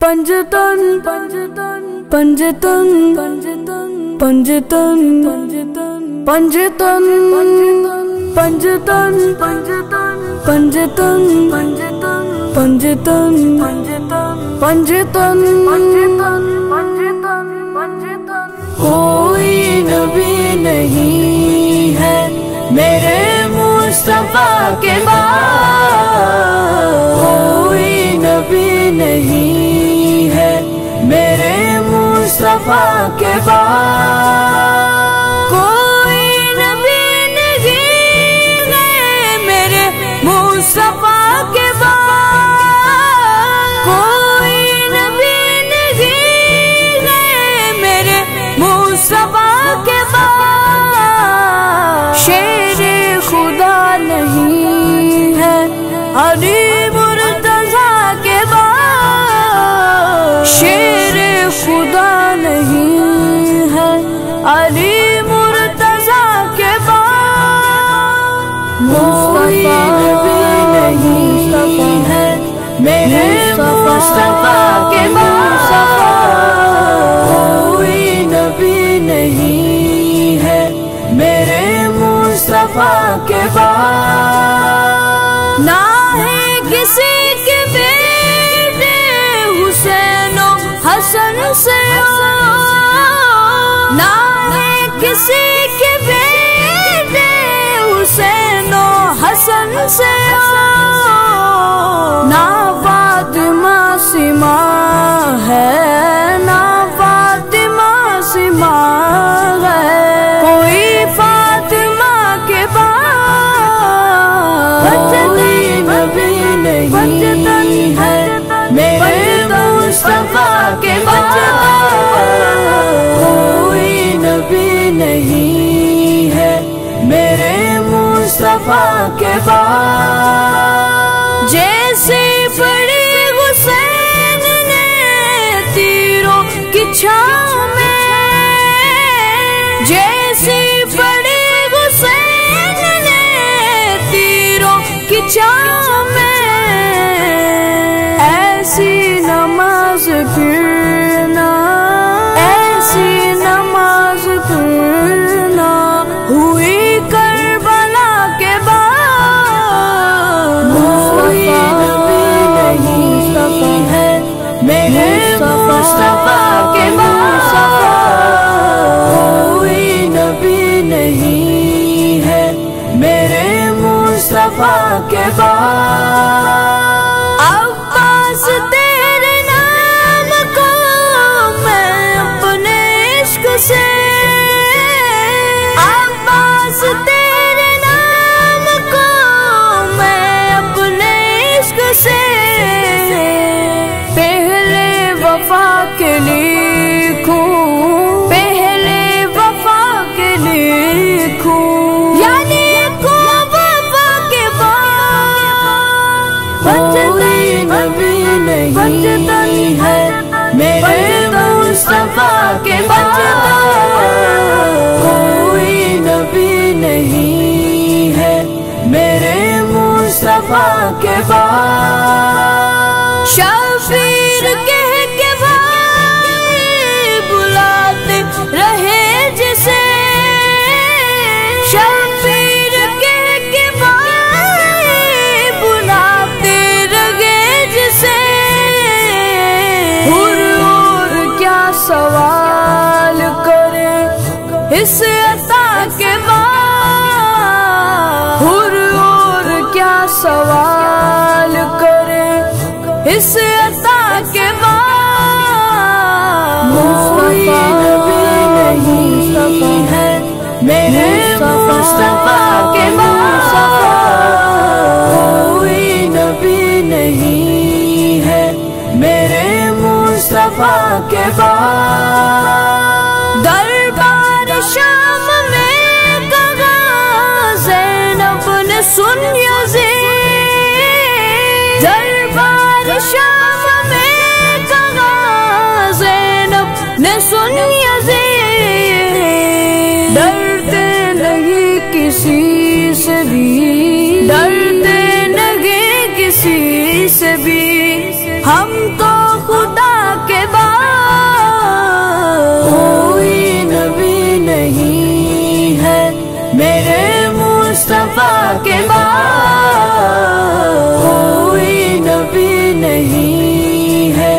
پنجتن پنجتن پنجتن پنجتن پنجتن پنجتن پنجتن پنجتن پنجتن پنجتن کوئی نبی نہیں ہے میرے مصطفیٰ کے بعد، کوئی نبی نہیں ہے میرے مصطفیٰ کے بعد، کوئی نبی نہیں ہے میرے مصطفیٰ کے بعد، کوئی نبی نہیں ہے میرے مصطفیٰ کے بعد، شیر خدا نہیں ہے علی مرتضیٰ کے بعد، شیر خدا نہیں ہے علی مرتضیٰ کے بعد، کوئی نبی نہیں ہے میرے مصطفیٰ کے بعد، کوئی نبی نہیں ہے میرے مصطفیٰ کے بعد، نہ ہے کسی کے بیٹے حسین و حسن سے، نہ ہے کسی کے بیٹے حسین و حسن سے، نہ فاطمہ سما ہے، نہ فاطمہ سما ہے، کوئی فاطمہ کے بعد، کوئی نبی نہیں ہے میرے مصطفیٰ کے بعد، کوئی نبی نہیں ہے میرے مصطفیٰ کے بعد، جیسے پڑی حسین نے تیروں کی چھاؤں میں، جیسے پڑی حسین نے تیروں کی چھاؤں میں، ایسی نماز پڑھنا، ایسی نماز پڑھنا ہوئی کربلا کے بعد، کوئی نبی نہیں ہے میرے مصطفیٰ کے بعد، کوئی نبی نہیں ہے میرے مصطفیٰ کے بعد، عباس تیرے نام کو میں اپنے عشق سے، عباس تیرے نام کو میں اپنے عشق سے، پہلے وفا کے لکھوں، پہلے وفا کے لکھوں، یعنی کوئی نبی نہیں ہے میرے مصطفیٰ کے بعد، کوئی نبی نہیں ہے میرے مصطفیٰ کے بعد، شفیع کہہ کے بھائی بلاتے رہے جسے، شفیع کہہ کے بھائی بلاتے رہے جسے، اور کیا سوال کرے اس عطا کے بعد، اور کیا سوال کرے اس عطا کے بعد، کوئی نبی نہیں ہے میرے مصطفیٰ کے بعد، کوئی نبی نہیں ہے میرے مصطفیٰ کے بعد، دربار شام میں کہا زینب نے سن یزید، دربار شام میں کہا زینب نے سن یزید، ڈرتے نہیں کسی سے بھی، ڈرتے نہیں کسی سے بھی، ہم تو خدا کے بعد کوئی نبی نہیں ہے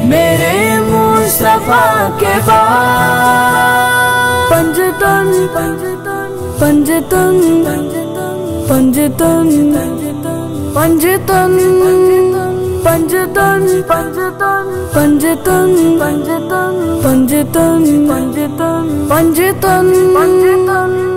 میرے مصطفیٰ کے بعد پنجتن پنجتن پنجتن پنجتن پنجتن پنجتن پنجتن پنجتن پنجتن پنجتن پنجتن پنجتن